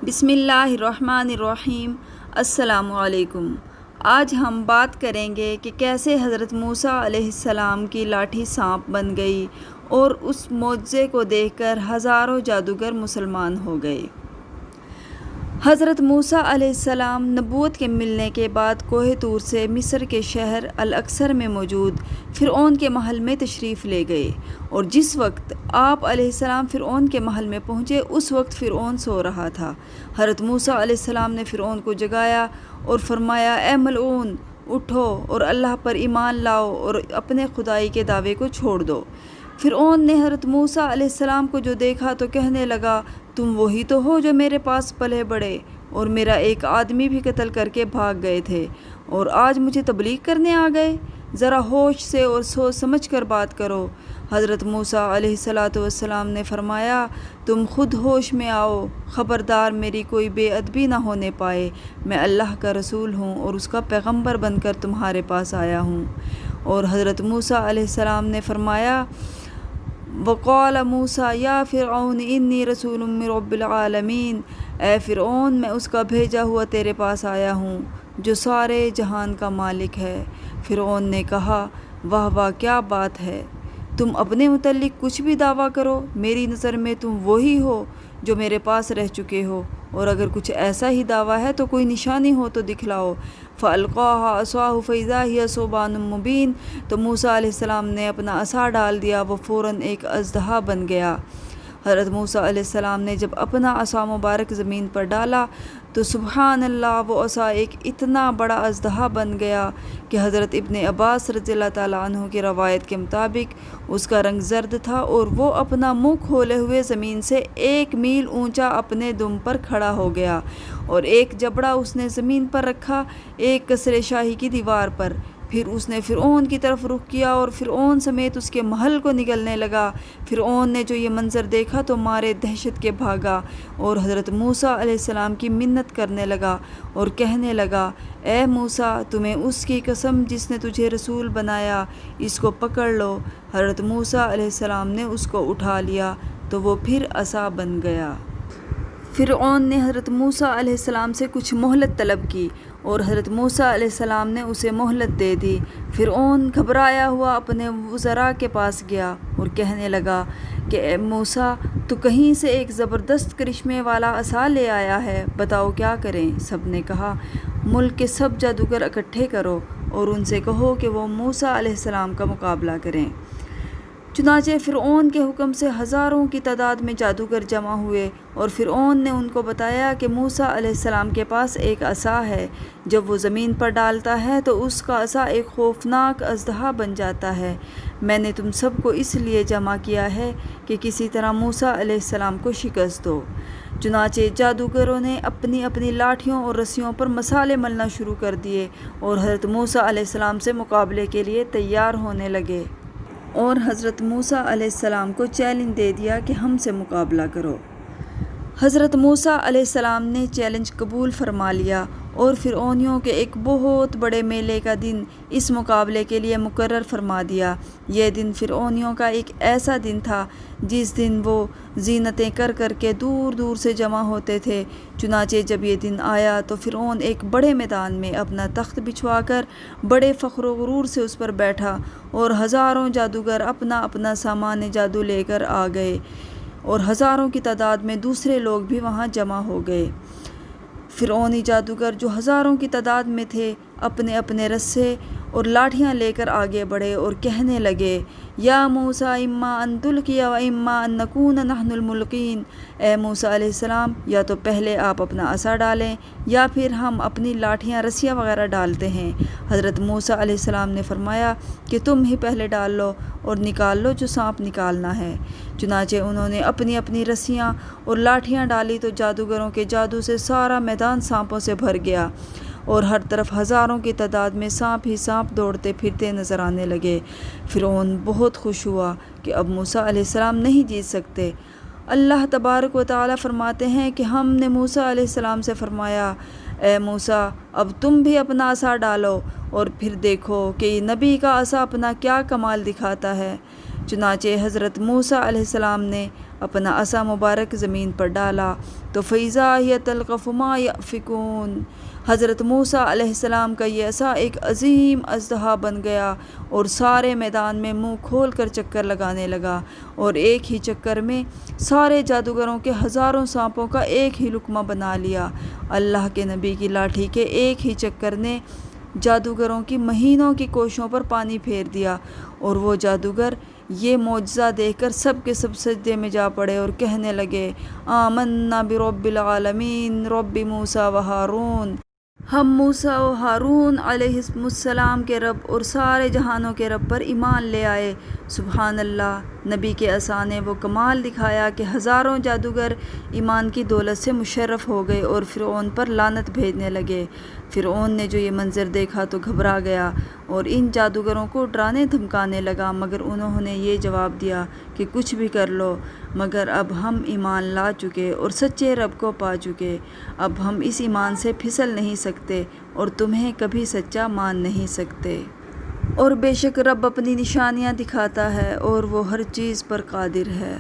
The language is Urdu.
بسم اللہ الرحمن الرحیم۔ السلام علیکم۔ آج ہم بات کریں گے کہ کیسے حضرت موسیٰ علیہ السلام کی لاٹھی سانپ بن گئی اور اس معجزے کو دیکھ کر ہزاروں جادوگر مسلمان ہو گئے۔ حضرت موسیٰ علیہ السلام نبوت کے ملنے کے بعد کوہ طور سے مصر کے شہر الاقصر میں موجود فرعون کے محل میں تشریف لے گئے، اور جس وقت آپ علیہ السلام فرعون کے محل میں پہنچے اس وقت فرعون سو رہا تھا۔ حضرت موسیٰ علیہ السلام نے فرعون کو جگایا اور فرمایا، اے ملعون، اٹھو اور اللہ پر ایمان لاؤ اور اپنے خدائی کے دعوے کو چھوڑ دو۔ فرعون نے حضرت موسیٰ علیہ السلام کو جو دیکھا تو کہنے لگا، تم وہی تو ہو جو میرے پاس پلے بڑے اور میرا ایک آدمی بھی قتل کر کے بھاگ گئے تھے، اور آج مجھے تبلیغ کرنے آ گئے؟ ذرا ہوش سے اور سوچ سمجھ کر بات کرو۔ حضرت موسیٰ علیہ السلام نے فرمایا، تم خود ہوش میں آؤ، خبردار میری کوئی بے ادبی نہ ہونے پائے، میں اللہ کا رسول ہوں اور اس کا پیغمبر بن کر تمہارے پاس آیا ہوں۔ اور حضرت موسیٰ علیہ السلام نے فرمایا، وقال موسیٰ یا فرعون انی رسول من رب العالمین، اے فرعون میں اس کا بھیجا ہوا تیرے پاس آیا ہوں جو سارے جہان کا مالک ہے۔ فرعون نے کہا، واہ واہ کیا بات ہے، تم اپنے متعلق کچھ بھی دعویٰ کرو، میری نظر میں تم وہی ہو جو میرے پاس رہ چکے ہو، اور اگر کچھ ایسا ہی دعویٰ ہے تو کوئی نشانی ہو تو دکھلاؤ۔ فَأَلْقَاهَا عَصَاهُ فَإِذَا هِيَ ثُعْبَانٌ مُبِينٌ، تو موسیٰ علیہ السلام نے اپنا عصا ڈال دیا، وہ فوراً ایک اژدہا بن گیا۔ حضرت موسیٰ علیہ السلام نے جب اپنا عصا مبارک زمین پر ڈالا تو سبحان اللہ، وہ عصا ایک اتنا بڑا اژدہا بن گیا کہ حضرت ابن عباس رضی اللہ تعالیٰ عنہ کی روایت کے مطابق اس کا رنگ زرد تھا، اور وہ اپنا منہ کھولے ہوئے زمین سے 1 میل اونچا اپنے دم پر کھڑا ہو گیا، اور ایک جبڑا اس نے زمین پر رکھا، ایک قصر شاہی کی دیوار پر۔ پھر اس نے فرعون کی طرف رخ کیا اور فرعون سمیت اس کے محل کو نگلنے لگا۔ فرعون نے جو یہ منظر دیکھا تو مارے دہشت کے بھاگا، اور حضرت موسیٰ علیہ السلام کی منت کرنے لگا اور کہنے لگا، اے موسیٰ، تمہیں اس کی قسم جس نے تجھے رسول بنایا، اس کو پکڑ لو۔ حضرت موسیٰ علیہ السلام نے اس کو اٹھا لیا تو وہ پھر عصا بن گیا۔ فرعون نے حضرت موسیٰ علیہ السلام سے کچھ مہلت طلب کی، اور حضرت موسیٰ علیہ السلام نے اسے مہلت دے دی۔ فرعون گھبرایا ہوا اپنے وزراء کے پاس گیا اور کہنے لگا کہ اے موسیٰ، تو کہیں سے ایک زبردست کرشمے والا عصا لے آیا ہے، بتاؤ کیا کریں؟ سب نے کہا، ملک کے سب جادوگر اکٹھے کرو اور ان سے کہو کہ وہ موسیٰ علیہ السلام کا مقابلہ کریں۔ چنانچہ فرعون کے حکم سے ہزاروں کی تعداد میں جادوگر جمع ہوئے، اور فرعون نے ان کو بتایا کہ موسیٰ علیہ السلام کے پاس ایک عصا ہے، جب وہ زمین پر ڈالتا ہے تو اس کا عصا ایک خوفناک اژدہا بن جاتا ہے۔ میں نے تم سب کو اس لیے جمع کیا ہے کہ کسی طرح موسیٰ علیہ السلام کو شکست دو۔ چنانچہ جادوگروں نے اپنی اپنی لاٹھیوں اور رسیوں پر مسالے ملنا شروع کر دیے اور حضرت موسیٰ علیہ السلام سے مقابلے کے لیے تیار ہونے لگے، اور حضرت موسیٰ علیہ السلام کو چیلنج دے دیا کہ ہم سے مقابلہ کرو۔ حضرت موسیٰ علیہ السلام نے چیلنج قبول فرما لیا، اور فرعونیوں کے ایک بہت بڑے میلے کا دن اس مقابلے کے لیے مقرر فرما دیا۔ یہ دن فرعونیوں کا ایک ایسا دن تھا جس دن وہ زینتیں کر کر کے دور دور سے جمع ہوتے تھے۔ چنانچہ جب یہ دن آیا تو فرعون ایک بڑے میدان میں اپنا تخت بچھوا کر بڑے فخر و غرور سے اس پر بیٹھا، اور ہزاروں جادوگر اپنا اپنا سامان جادو لے کر آ گئے، اور ہزاروں کی تعداد میں دوسرے لوگ بھی وہاں جمع ہو گئے۔ فرعونی جادوگر جو ہزاروں کی تعداد میں تھے اپنے اپنے رسے اور لاٹھیاں لے کر آگے بڑھے اور کہنے لگے، یا موسیٰ اما ان تلقی و اما ان نکون نحن الملقین، اے موسیٰ علیہ السلام، یا تو پہلے آپ اپنا عصا ڈالیں یا پھر ہم اپنی لاٹھیاں رسیاں وغیرہ ڈالتے ہیں۔ حضرت موسیٰ علیہ السلام نے فرمایا کہ تم ہی پہلے ڈال لو اور نکال لو جو سانپ نکالنا ہے۔ چنانچہ انہوں نے اپنی اپنی رسیاں اور لاٹھیاں ڈالی تو جادوگروں کے جادو سے سارا میدان سانپوں سے بھر گیا، اور ہر طرف ہزاروں کی تعداد میں سانپ ہی سانپ دوڑتے پھرتے نظر آنے لگے۔ فرعون بہت خوش ہوا کہ اب موسیٰ علیہ السلام نہیں جیت سکتے۔ اللہ تبارک و تعالیٰ فرماتے ہیں کہ ہم نے موسیٰ علیہ السلام سے فرمایا، اے موسیٰ، اب تم بھی اپنا عصا ڈالو اور پھر دیکھو کہ یہ نبی کا عصا اپنا کیا کمال دکھاتا ہے۔ چنانچہ حضرت موسیٰ علیہ السلام نے اپنا عصا مبارک زمین پر ڈالا تو فَإِذَا هِيَ تَلْقَفُ مَا يَأْفِكُونَ، حضرت موسیٰ علیہ السلام کا یہ عصا ایک عظیم اژدہا بن گیا اور سارے میدان میں منہ کھول کر چکر لگانے لگا، اور ایک ہی چکر میں سارے جادوگروں کے ہزاروں سانپوں کا ایک ہی لقمہ بنا لیا۔ اللہ کے نبی کی لاٹھی کے ایک ہی چکر نے جادوگروں کی مہینوں کی کوششوں پر پانی پھیر دیا، اور وہ جادوگر یہ معجزہ دیکھ کر سب کے سب سجدے میں جا پڑے اور کہنے لگے آمنا برب العالمین رب موسیٰ و ہارون، ہم موسیٰ و ہارون علیہ السلام کے رب اور سارے جہانوں کے رب پر ایمان لے آئے۔ سبحان اللہ، نبی کے عصا نے وہ کمال دکھایا کہ ہزاروں جادوگر ایمان کی دولت سے مشرف ہو گئے اور فرعون پر لعنت بھیجنے لگے۔ فرعون نے جو یہ منظر دیکھا تو گھبرا گیا اور ان جادوگروں کو ڈرانے دھمکانے لگا، مگر انہوں نے یہ جواب دیا کہ کچھ بھی کر لو، مگر اب ہم ایمان لا چکے اور سچے رب کو پا چکے، اب ہم اس ایمان سے پھسل نہیں سکتے اور تمہیں کبھی سچا مان نہیں سکتے۔ اور بے شک رب اپنی نشانیاں دکھاتا ہے اور وہ ہر چیز پر قادر ہے۔